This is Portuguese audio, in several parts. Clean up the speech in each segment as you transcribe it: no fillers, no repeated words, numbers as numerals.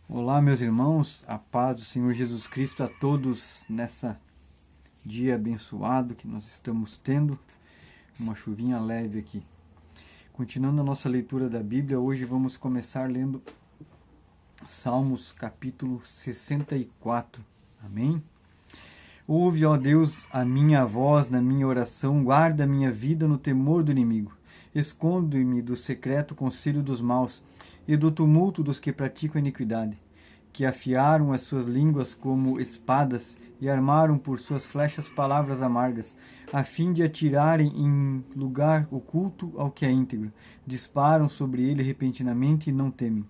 Olá, meus irmãos, a paz do Senhor Jesus Cristo a todos nessa dia abençoado que nós estamos tendo, uma chuvinha leve aqui. Continuando a nossa leitura da Bíblia, hoje vamos começar lendo Salmos capítulo 64. Amém? Ouve, ó Deus, a minha voz na minha oração, guarda a minha vida no temor do inimigo. Esconde-me do secreto conselho dos maus e do tumulto dos que praticam iniquidade, que afiaram as suas línguas como espadas e armaram por suas flechas palavras amargas, a fim de atirarem em lugar oculto ao que é íntegro. Disparam sobre ele repentinamente e não temem.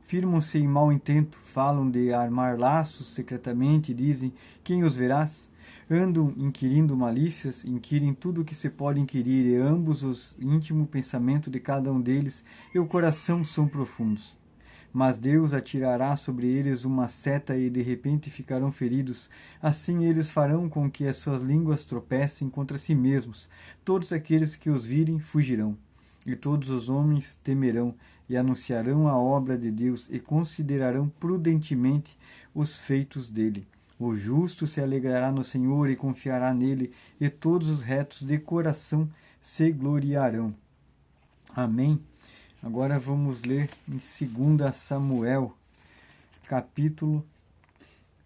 Firmam-se em mau intento, falam de armar laços secretamente e dizem: quem os verás? Andam inquirindo malícias, inquirem tudo o que se pode inquirir, e ambos os íntimo pensamento de cada um deles e o coração são profundos. Mas Deus atirará sobre eles uma seta e de repente ficarão feridos. Assim eles farão com que as suas línguas tropecem contra si mesmos. Todos aqueles que os virem fugirão. E todos os homens temerão e anunciarão a obra de Deus e considerarão prudentemente os feitos dele. O justo se alegrará no Senhor e confiará nele, e todos os retos de coração se gloriarão. Amém. Agora vamos ler em 2 Samuel, capítulo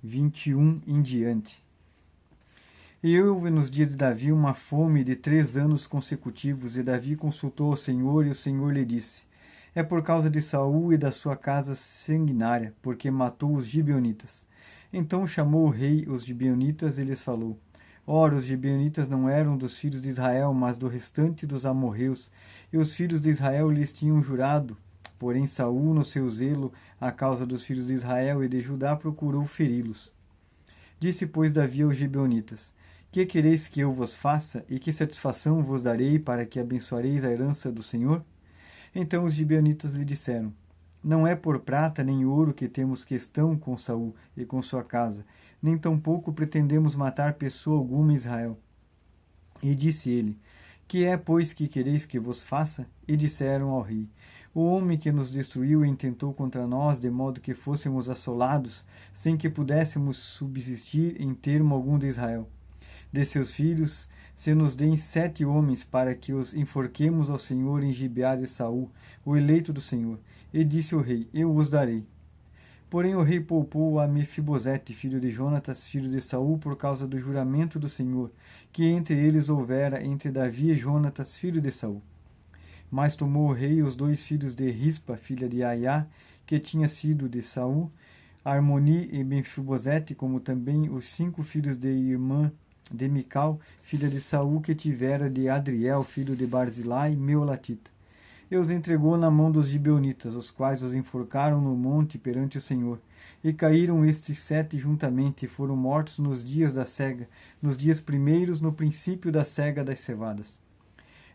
21 em diante. E houve nos dias de Davi uma fome de 3 anos consecutivos, e Davi consultou ao Senhor, e o Senhor lhe disse: é por causa de Saul e da sua casa sanguinária, porque matou os gibeonitas. Então chamou o rei os gibeonitas e lhes falou: ora, os gibeonitas não eram dos filhos de Israel, mas do restante dos amorreus, e os filhos de Israel lhes tinham jurado. Porém Saul, no seu zelo à causa dos filhos de Israel e de Judá, procurou feri-los. Disse, pois, Davi aos gibeonitas: que quereis que eu vos faça, e que satisfação vos darei para que abençoareis a herança do Senhor? Então os gibeonitas lhe disseram: não é por prata nem ouro que temos questão com Saul e com sua casa, nem tampouco pretendemos matar pessoa alguma em Israel. E disse ele: que é, pois, que quereis que vos faça? E disseram ao rei: o homem que nos destruiu e intentou contra nós, de modo que fôssemos assolados, sem que pudéssemos subsistir em termo algum de Israel. De seus filhos, se nos deem 7 homens, para que os enforquemos ao Senhor em Gibeá de Saul, o eleito do Senhor. E disse o rei: eu os darei. Porém o rei poupou a Mefibosete, filho de Jonatas, filho de Saul, por causa do juramento do Senhor, que entre eles houvera entre Davi e Jonatas, filho de Saul. Mas tomou o rei os 2 filhos de Rispa, filha de Aiá, que tinha sido de Saul, Armoni e Mefibosete, como também os 5 filhos de irmã de Mical, filha de Saul, que tivera de Adriel, filho de Barzilai, Meolatita. E os entregou na mão dos gibeonitas, os quais os enforcaram no monte perante o Senhor. E caíram estes 7 juntamente, e foram mortos nos dias da cega, nos dias primeiros, no princípio da cega das cevadas.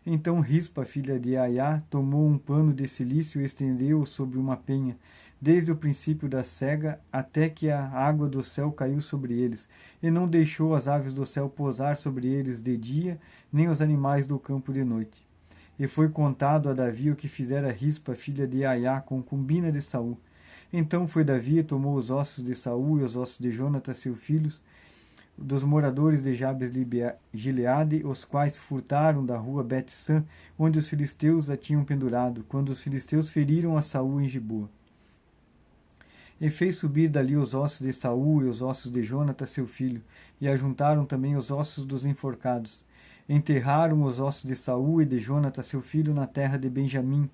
Então Rispa, filha de Aiá, tomou um pano de cilício e estendeu-o sobre uma penha, desde o princípio da cega até que a água do céu caiu sobre eles, e não deixou as aves do céu pousar sobre eles de dia, nem os animais do campo de noite. E foi contado a Davi o que fizera Rispa, filha de Aiá, concubina de Saul. Então foi Davi e tomou os ossos de Saul e os ossos de Jonatas, seus filhos, dos moradores de Jabes Gileade, os quais furtaram da rua Bet-San, onde os filisteus a tinham pendurado, quando os filisteus feriram a Saul em Giboa. E fez subir dali os ossos de Saul e os ossos de Jonatas, seu filho, e ajuntaram também os ossos dos enforcados. Enterraram os ossos de Saul e de Jonatas, seu filho, na terra de Benjamim,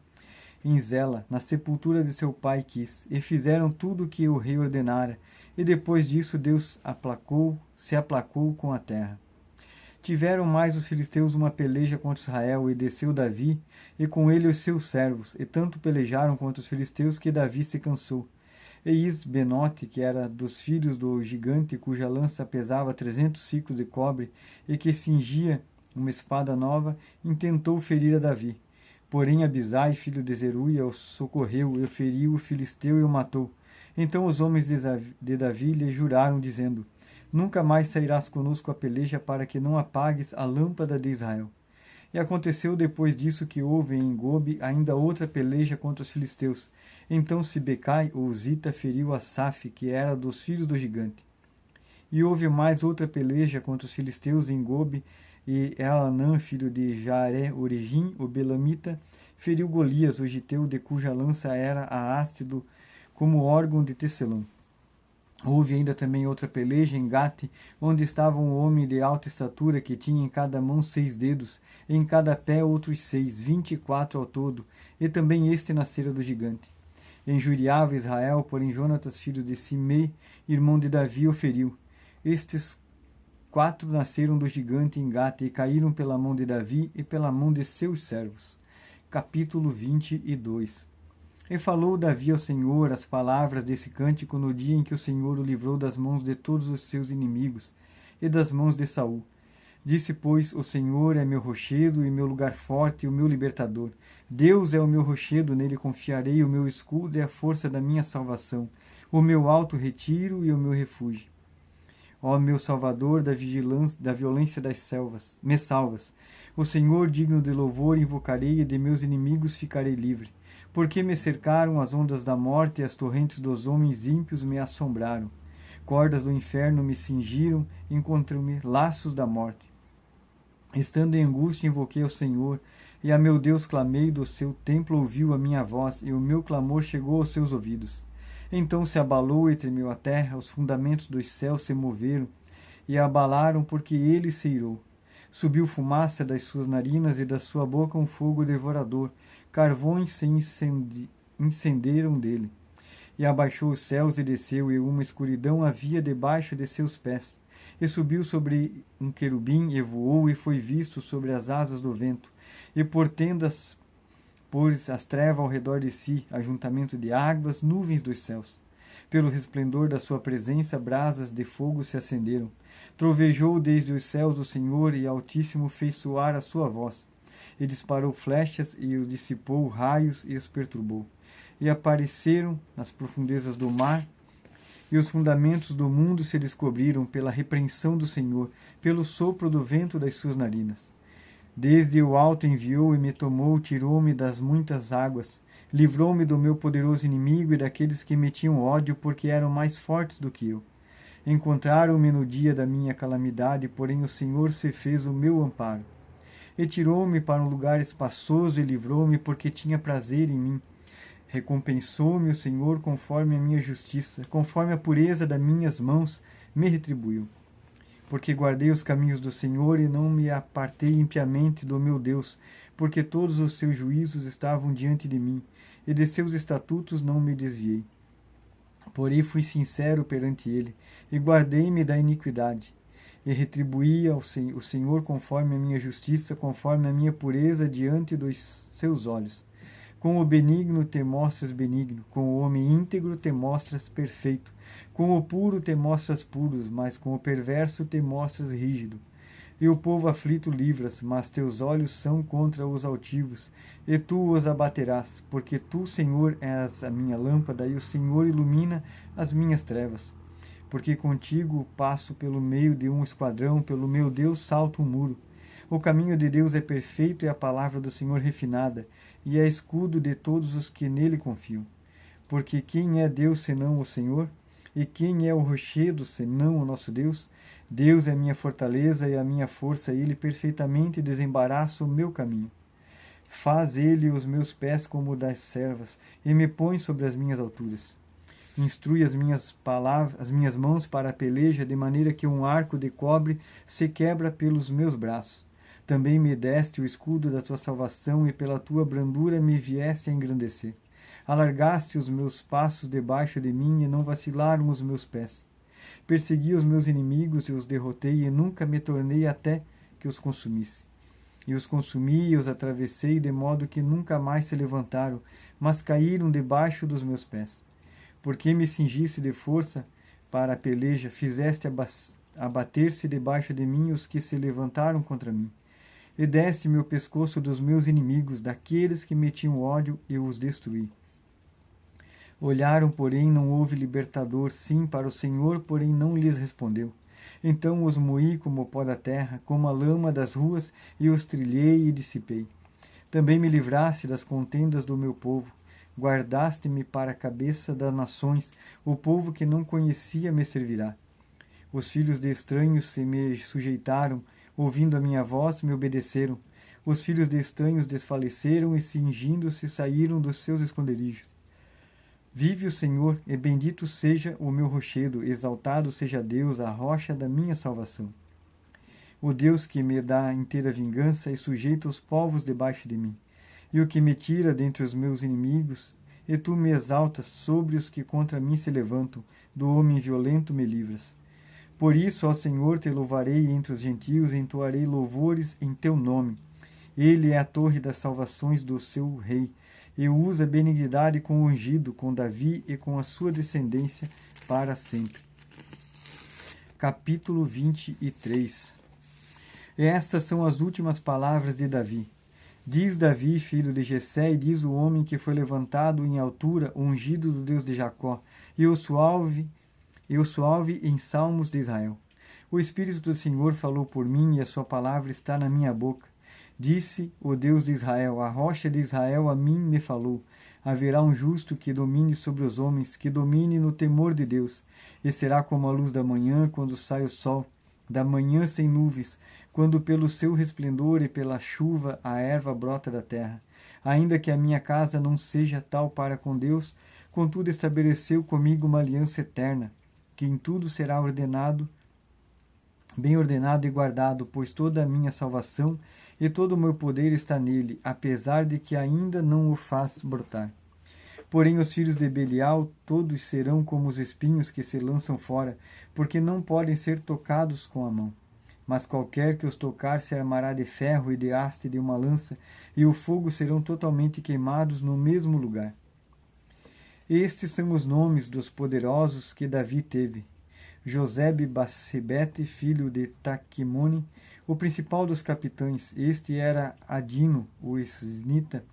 em Zela, na sepultura de seu pai Quis, e fizeram tudo o que o rei ordenara, e depois disso Deus se aplacou com a terra. Tiveram mais os filisteus uma peleja contra Israel, e desceu Davi, e com ele os seus servos, e tanto pelejaram contra os filisteus que Davi se cansou. E Isbenote, que era dos filhos do gigante, cuja lança pesava 300 siclos de cobre, e que cingia uma espada nova, intentou ferir a Davi. Porém Abisai, filho de Zeruia, o socorreu, e feriu o filisteu e o matou. Então os homens de Davi lhe juraram, dizendo: nunca mais sairás conosco a peleja, para que não apagues a lâmpada de Israel. E aconteceu depois disso que houve em Gobe ainda outra peleja contra os filisteus. Então Sibecai, o Uzita, feriu Asaf, que era dos filhos do gigante. E houve mais outra peleja contra os filisteus em Gobe, e Elanã, filho de Jaare-Origim, o Belamita, feriu Golias, o giteu, de cuja lança era a ácido como órgão de tecelão. Houve ainda também outra peleja em Gate, onde estava um homem de alta estatura que tinha em cada mão 6 dedos, e em cada pé outros 6, 24 ao todo, e também este nascera do gigante. Injuriava Israel, porém Jonatas, filho de Simei, irmão de Davi, o feriu. Estes 4 nasceram do gigante em Gate e caíram pela mão de Davi e pela mão de seus servos. Capítulo 22. E falou Davi ao Senhor as palavras desse cântico no dia em que o Senhor o livrou das mãos de todos os seus inimigos e das mãos de Saul. Disse, pois, o Senhor é meu rochedo e meu lugar forte e o meu libertador. Deus é o meu rochedo, nele confiarei, o meu escudo é a força da minha salvação, o meu alto retiro e o meu refúgio. Ó meu Salvador, da violência das selvas, me salvas. O Senhor, digno de louvor, invocarei e de meus inimigos ficarei livre. Porque me cercaram as ondas da morte e as torrentes dos homens ímpios me assombraram. Cordas do inferno me cingiram, encontrei-me laços da morte. Estando em angústia, invoquei ao Senhor, e a meu Deus clamei, do seu templo ouviu a minha voz, e o meu clamor chegou aos seus ouvidos. Então se abalou e tremeu a terra, os fundamentos dos céus se moveram, e a abalaram, porque ele se irou. Subiu fumaça das suas narinas, e da sua boca um fogo devorador, carvões se incenderam dele. E abaixou os céus e desceu, e uma escuridão havia debaixo de seus pés. E subiu sobre um querubim, e voou, e foi visto sobre as asas do vento. E por tendas pôs as trevas ao redor de si, ajuntamento de águas, nuvens dos céus. Pelo resplendor da sua presença, brasas de fogo se acenderam. Trovejou desde os céus o Senhor, e Altíssimo fez soar a sua voz. E disparou flechas, e os dissipou raios, e os perturbou. E apareceram nas profundezas do mar, e os fundamentos do mundo se descobriram pela repreensão do Senhor, pelo sopro do vento das suas narinas. Desde o alto enviou e me tomou, tirou-me das muitas águas, livrou-me do meu poderoso inimigo e daqueles que me tinham ódio, porque eram mais fortes do que eu. Encontraram-me no dia da minha calamidade, porém o Senhor se fez o meu amparo. E tirou-me para um lugar espaçoso e livrou-me, porque tinha prazer em mim. Recompensou-me o Senhor conforme a minha justiça, conforme a pureza das minhas mãos me retribuiu. Porque guardei os caminhos do Senhor e não me apartei impiamente do meu Deus, porque todos os seus juízos estavam diante de mim, e de seus estatutos não me desviei. Porém fui sincero perante ele, e guardei-me da iniquidade, e retribuí ao o Senhor conforme a minha justiça, conforme a minha pureza diante dos seus olhos. Com o benigno te mostras benigno, com o homem íntegro te mostras perfeito, com o puro te mostras puros, mas com o perverso te mostras rígido. E o povo aflito livras, mas teus olhos são contra os altivos, e tu os abaterás, porque tu, Senhor, és a minha lâmpada, e o Senhor ilumina as minhas trevas. Porque contigo passo pelo meio de um esquadrão, pelo meu Deus salto um muro. O caminho de Deus é perfeito e a palavra do Senhor refinada, e é escudo de todos os que nele confiam. Porque quem é Deus senão o Senhor? E quem é o rochedo senão o nosso Deus? Deus é minha fortaleza e a minha força, e ele perfeitamente desembaraça o meu caminho. Faz ele os meus pés como das servas, e me põe sobre as minhas alturas. Instrui as minhas mãos para a peleja, de maneira que um arco de cobre se quebra pelos meus braços. Também me deste o escudo da tua salvação, e pela tua brandura me vieste a engrandecer. Alargaste os meus passos debaixo de mim, e não vacilaram os meus pés. Persegui os meus inimigos e os derrotei, e nunca me tornei até que os consumisse. E os consumi e os atravessei, de modo que nunca mais se levantaram, mas caíram debaixo dos meus pés. Porque me cingiste de força para a peleja, fizeste abater-se debaixo de mim os que se levantaram contra mim. E deste-me o pescoço dos meus inimigos, daqueles que me tinham ódio, eu os destruí. Olharam, porém não houve libertador, sim, para o Senhor, porém não lhes respondeu. Então os moí como o pó da terra, como a lama das ruas, e os trilhei e dissipei. Também me livraste das contendas do meu povo. Guardaste-me para a cabeça das nações, o povo que não conhecia me servirá. Os filhos de estranhos se me sujeitaram, ouvindo a minha voz, me obedeceram. Os filhos de estranhos desfaleceram e, cingindo-se, saíram dos seus esconderijos. Vive o Senhor, e bendito seja o meu rochedo, exaltado seja Deus, a rocha da minha salvação. O Deus que me dá inteira vingança e sujeita os povos debaixo de mim, e o que me tira dentre os meus inimigos, e tu me exaltas sobre os que contra mim se levantam, do homem violento me livras. Por isso, ó Senhor, te louvarei entre os gentios, entoarei louvores em teu nome. Ele é a torre das salvações do seu rei, e usa benignidade com o ungido, com Davi e com a sua descendência para sempre. Capítulo 23. Estas são as últimas palavras de Davi. Diz Davi, filho de Jessé, e diz o homem que foi levantado em altura, ungido do Deus de Jacó, e o suave em salmos de Israel. O Espírito do Senhor falou por mim, e a sua palavra está na minha boca. Disse o Deus de Israel, a rocha de Israel a mim me falou. Haverá um justo que domine sobre os homens, que domine no temor de Deus, e será como a luz da manhã, quando sai o sol, da manhã sem nuvens, quando pelo seu resplendor e pela chuva a erva brota da terra. Ainda que a minha casa não seja tal para com Deus, contudo estabeleceu comigo uma aliança eterna, que em tudo será ordenado, bem ordenado e guardado, pois toda a minha salvação e todo o meu poder está nele, apesar de que ainda não o faz brotar. Porém os filhos de Belial todos serão como os espinhos que se lançam fora, porque não podem ser tocados com a mão. Mas qualquer que os tocar se armará de ferro e de haste de uma lança, e o fogo serão totalmente queimados no mesmo lugar. Estes são os nomes dos poderosos que Davi teve. Josebe-Basebete, filho de Taquimone, o principal dos capitães. Este era Adino, o esnita,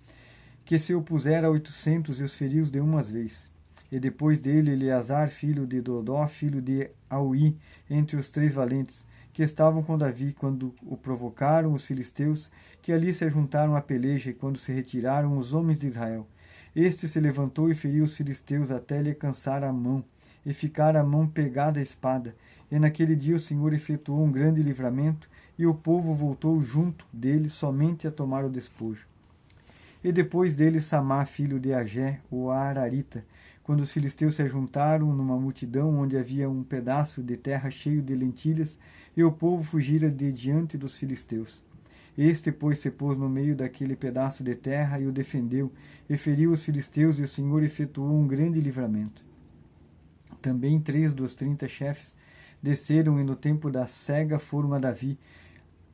que se opusera a 800 e os feriu de uma vez. E depois dele Eleazar, filho de Dodó, filho de Aui, entre os 3 valentes, que estavam com Davi quando o provocaram os filisteus, que ali se ajuntaram à peleja, e quando se retiraram os homens de Israel. Este se levantou e feriu os filisteus até lhe cansar a mão, e ficar a mão pegada à espada. E naquele dia o Senhor efetuou um grande livramento, e o povo voltou junto dele somente a tomar o despojo. E depois dele Samá, filho de Agé, o Ararita, quando os filisteus se ajuntaram numa multidão onde havia um pedaço de terra cheio de lentilhas, e o povo fugira de diante dos filisteus. Este, pois, se pôs no meio daquele pedaço de terra e o defendeu, e feriu os filisteus, e o Senhor efetuou um grande livramento. Também 3 dos 30 chefes desceram, e no tempo da cega foram a Davi,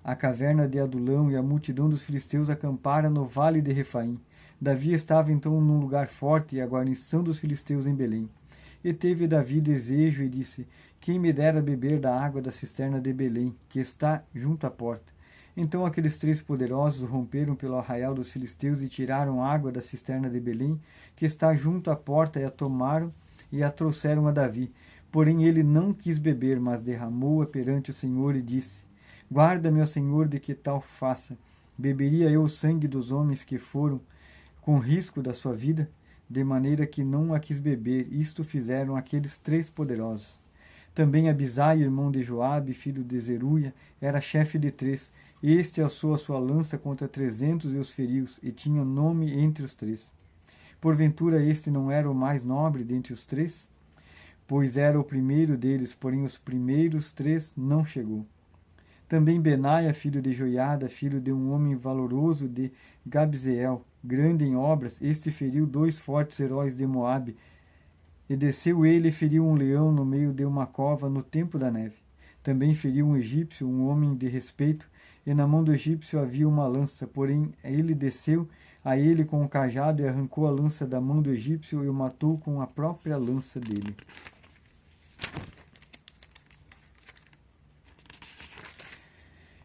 a caverna de Adulão, e a multidão dos filisteus acampara no vale de Refaim. Davi estava então num lugar forte, e a guarnição dos filisteus em Belém. E teve Davi desejo, e disse: quem me dera beber da água da cisterna de Belém, que está junto à porta? Então aqueles 3 poderosos romperam pelo arraial dos filisteus e tiraram água da cisterna de Belém, que está junto à porta, e a tomaram e a trouxeram a Davi. Porém ele não quis beber, mas derramou-a perante o Senhor e disse: guarda-me, ó Senhor, de que tal faça. Beberia eu o sangue dos homens que foram com risco da sua vida? De maneira que não a quis beber. Isto fizeram aqueles 3 poderosos. Também Abisai, irmão de Joabe, filho de Zeruia, era chefe de 3. Este alçou a sua lança contra 300 e os feriu, e tinha nome entre os 3. Porventura este não era o mais nobre dentre os 3? Pois era o primeiro deles, porém os primeiros 3 não chegou. Também Benaia, filho de Joiada, filho de um homem valoroso de Gabzeel, grande em obras, este feriu 2 fortes heróis de Moabe, e desceu ele e feriu um leão no meio de uma cova no tempo da neve. Também feriu um egípcio, um homem de respeito, e na mão do egípcio havia uma lança, porém ele desceu a ele com o cajado e arrancou a lança da mão do egípcio e o matou com a própria lança dele.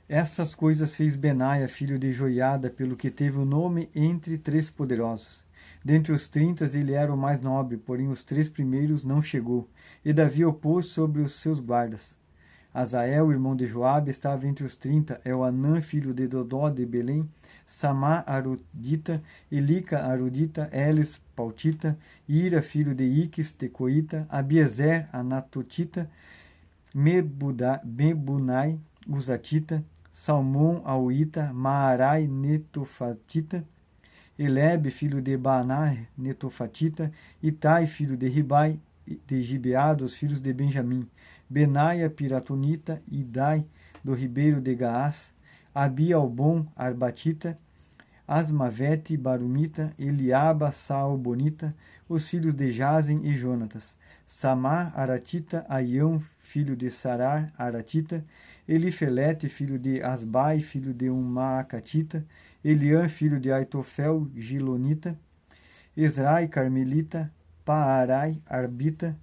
Estas coisas fez Benaia, filho de Joiada, pelo que teve o nome entre 3 poderosos. Dentre os 30 ele era o mais nobre, porém os 3 primeiros não chegou, e Davi o pôs sobre os seus guardas. Azael, irmão de Joabe, estava entre os 30. Elhanã, filho de Dodó de Belém. Samá, arudita. Elica, arudita. Elis, pautita. Ira, filho de Iques, tecoita. Abiezer, anatotita. Mebunai, uzatita. Salmão, auita. Maarai, netofatita. Elebe, filho de Baaná, netofatita. Itai, filho de Ribai, de Gibeá, dos filhos de Benjamim. Benaia, piratonita. Idai, do ribeiro de Gaás. Abi-albom, arbatita. Asmavete, barumita. Eliaba, saobonita. Os filhos de Jazem e Jonatas. Samar, aratita. Aião, filho de Sarar, aratita. Elifelete, filho de Asbai, filho de Maacatita. Eliã, filho de Aitofel, gilonita. Esrai, carmelita. Paarai, arbita.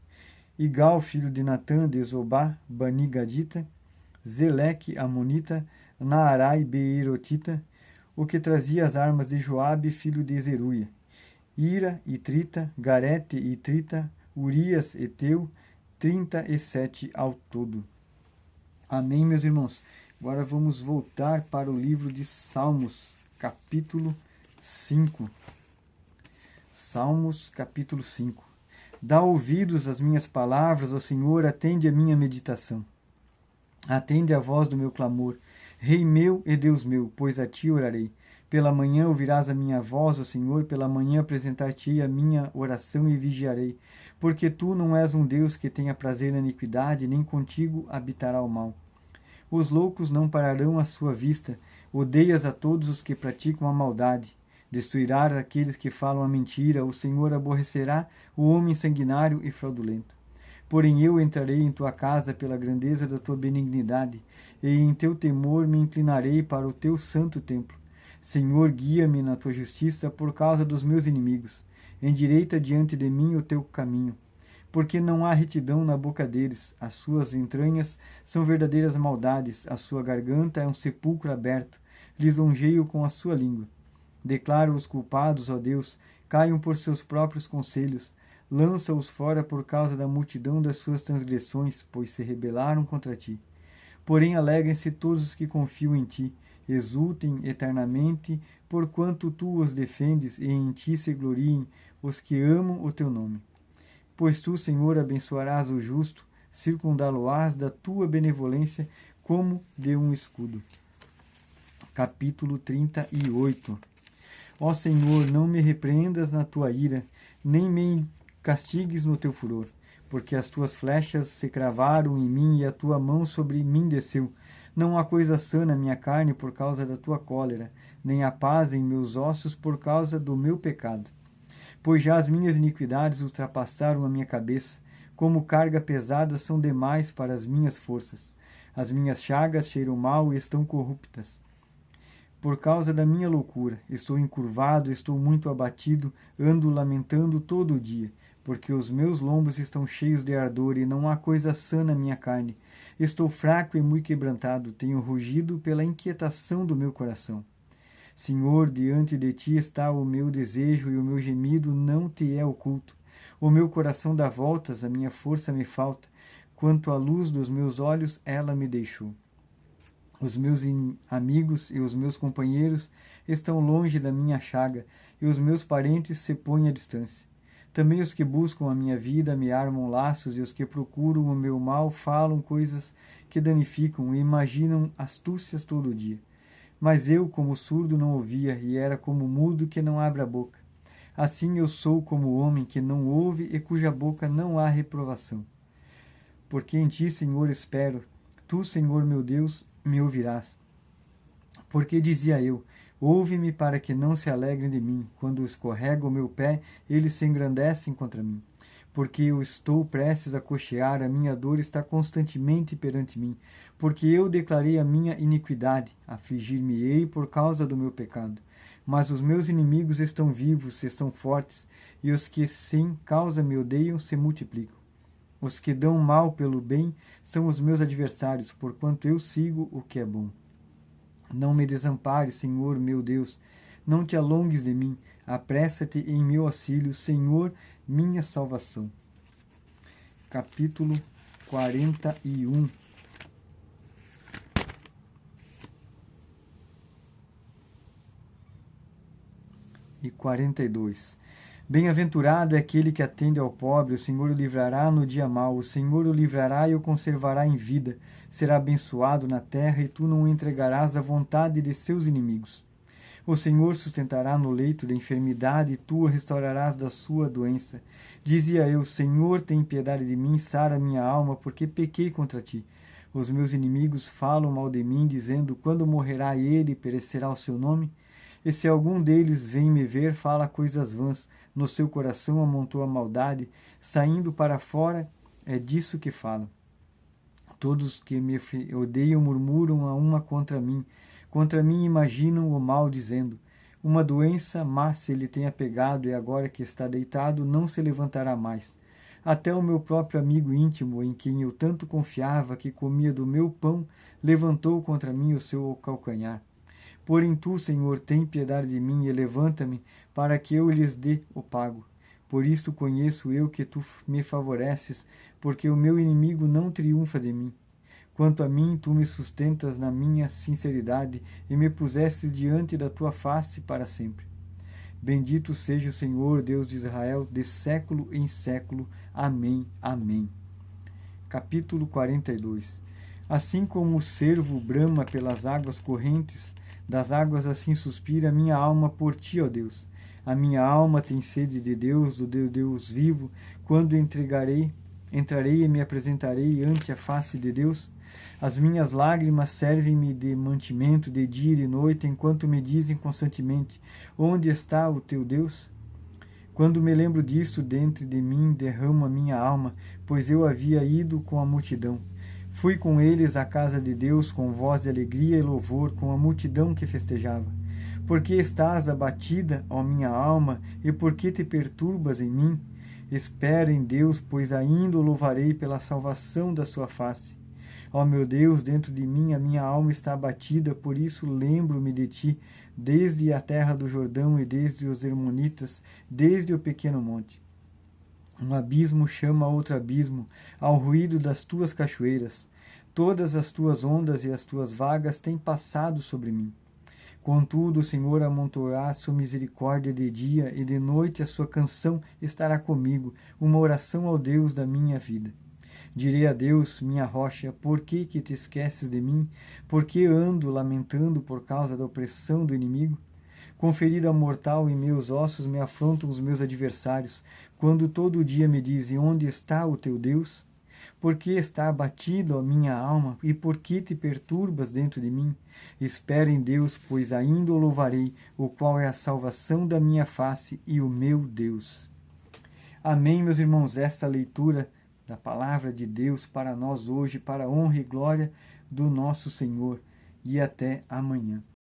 Igal, filho de Natã, de Zobá, banigadita. Zeleque, amonita. Naarai, beerotita. O que trazia as armas de Joabe, filho de Zeruia. Ira, itrita. Garete, itrita. Urias, eteu. 37 ao todo. Amém, meus irmãos. Agora vamos voltar para o livro de Salmos, capítulo 5. Salmos, capítulo 5. Dá ouvidos às minhas palavras, ó Senhor, atende a minha meditação. Atende a voz do meu clamor, Rei meu e Deus meu, pois a ti orarei. Pela manhã ouvirás a minha voz, ó Senhor, pela manhã apresentar-te-ei a minha oração e vigiarei. Porque tu não és um Deus que tenha prazer na iniquidade, nem contigo habitará o mal. Os loucos não pararão à sua vista, odeias a todos os que praticam a maldade. Destruirás aqueles que falam a mentira, o Senhor aborrecerá o homem sanguinário e fraudulento. Porém eu entrarei em tua casa pela grandeza da tua benignidade, e em teu temor me inclinarei para o teu santo templo. Senhor, guia-me na tua justiça por causa dos meus inimigos. Endireita diante de mim o teu caminho. Porque não há retidão na boca deles, as suas entranhas são verdadeiras maldades, a sua garganta é um sepulcro aberto, lisonjeio com a sua língua. Declaro os culpados, ó Deus, caiam por seus próprios conselhos, lança-os fora por causa da multidão das suas transgressões, pois se rebelaram contra ti. Porém alegrem-se todos os que confiam em ti, exultem eternamente, porquanto tu os defendes, e em ti se gloriem os que amam o teu nome. Pois tu, Senhor, abençoarás o justo, circundá-lo-ás da tua benevolência como de um escudo. Capítulo 38. Ó Senhor, não me repreendas na tua ira, nem me castigues no teu furor, porque as tuas flechas se cravaram em mim e a tua mão sobre mim desceu. Não há coisa sã na minha carne por causa da tua cólera, nem há paz em meus ossos por causa do meu pecado. Pois já as minhas iniquidades ultrapassaram a minha cabeça, como carga pesada são demais para as minhas forças. As minhas chagas cheiram mal e estão corruptas. Por causa da minha loucura, estou encurvado, estou muito abatido, ando lamentando todo o dia, porque os meus lombos estão cheios de ardor e não há coisa sã na minha carne. Estou fraco e muito quebrantado, tenho rugido pela inquietação do meu coração. Senhor, diante de ti está o meu desejo e o meu gemido não te é oculto. O meu coração dá voltas, a minha força me falta. Quanto à luz dos meus olhos, ela me deixou. Os meus amigos e os meus companheiros estão longe da minha chaga, e os meus parentes se põem à distância. Também os que buscam a minha vida me armam laços, e os que procuram o meu mal falam coisas que danificam e imaginam astúcias todo dia. Mas eu, como surdo, não ouvia, e era como mudo que não abre a boca. Assim eu sou como o homem que não ouve e cuja boca não há reprovação. Porque em ti, Senhor, espero. Tu, Senhor meu Deus, me ouvirás. Porque dizia eu, ouve-me para que não se alegrem de mim. Quando escorrega o meu pé, eles se engrandecem contra mim. Porque eu estou prestes a coxear, a minha dor está constantemente perante mim. Porque eu declarei a minha iniquidade, afligir-me-ei por causa do meu pecado. Mas os meus inimigos estão vivos, estão fortes, e os que sem causa me odeiam se multiplicam. Os que dão mal pelo bem são os meus adversários, porquanto eu sigo o que é bom. Não me desampares, Senhor meu Deus, não te alongues de mim, apressa-te em meu auxílio, Senhor, minha salvação. Capítulo 41. 42. Bem-aventurado é aquele que atende ao pobre, o Senhor o livrará no dia mau, o Senhor o livrará e o conservará em vida. Será abençoado na terra e tu não o entregarás à vontade de seus inimigos. O Senhor sustentará no leito da enfermidade e tu o restaurarás da sua doença. Dizia eu, Senhor, tem piedade de mim, sara minha alma, porque pequei contra ti. Os meus inimigos falam mal de mim, dizendo, quando morrerá ele e perecerá o seu nome? E se algum deles vem me ver, fala coisas vãs, no seu coração amontoa maldade, saindo para fora, é disso que falam. Todos que me odeiam murmuram a uma contra mim imaginam o mal, dizendo, uma doença má se ele tenha pegado e agora que está deitado não se levantará mais. Até o meu próprio amigo íntimo, em quem eu tanto confiava, que comia do meu pão, levantou contra mim o seu calcanhar. Porém tu, Senhor, tem piedade de mim e levanta-me, para que eu lhes dê o pago. Por isto conheço eu que tu me favoreces, porque o meu inimigo não triunfa de mim. Quanto a mim, tu me sustentas na minha sinceridade e me pusestes diante da tua face para sempre. Bendito seja o Senhor, Deus de Israel, de século em século. Amém. Amém. Capítulo 42. Assim como o cervo brama pelas águas correntes, das águas assim suspira a minha alma por ti, ó Deus. A minha alma tem sede de Deus, do Deus vivo. Quando entrarei e me apresentarei ante a face de Deus. As minhas lágrimas servem-me de mantimento de dia e de noite, enquanto me dizem constantemente, onde está o teu Deus? Quando me lembro disto, dentro de mim derramo a minha alma, pois eu havia ido com a multidão. Fui com eles à casa de Deus com voz de alegria e louvor, com a multidão que festejava. Por que estás abatida, ó minha alma, e por que te perturbas em mim? Espera em Deus, pois ainda o louvarei pela salvação da sua face. Ó meu Deus, dentro de mim a minha alma está abatida, por isso lembro-me de ti, desde a terra do Jordão e desde os Hermonitas, desde o pequeno monte. Um abismo chama outro abismo, ao ruído das tuas cachoeiras. Todas as tuas ondas e as tuas vagas têm passado sobre mim. Contudo, o Senhor amontoará sua misericórdia de dia, e de noite a sua canção estará comigo, uma oração ao Deus da minha vida. Direi a Deus, minha rocha, por que te esqueces de mim? Por que ando lamentando por causa da opressão do inimigo? Com ferida mortal em meus ossos me afrontam os meus adversários, quando todo dia me dizem, onde está o teu Deus? Por que está abatida a minha alma, e por que te perturbas dentro de mim? Espera em Deus, pois ainda o louvarei, o qual é a salvação da minha face e o meu Deus. Amém, meus irmãos, essa leitura da palavra de Deus para nós hoje, para a honra e glória do nosso Senhor. E até amanhã.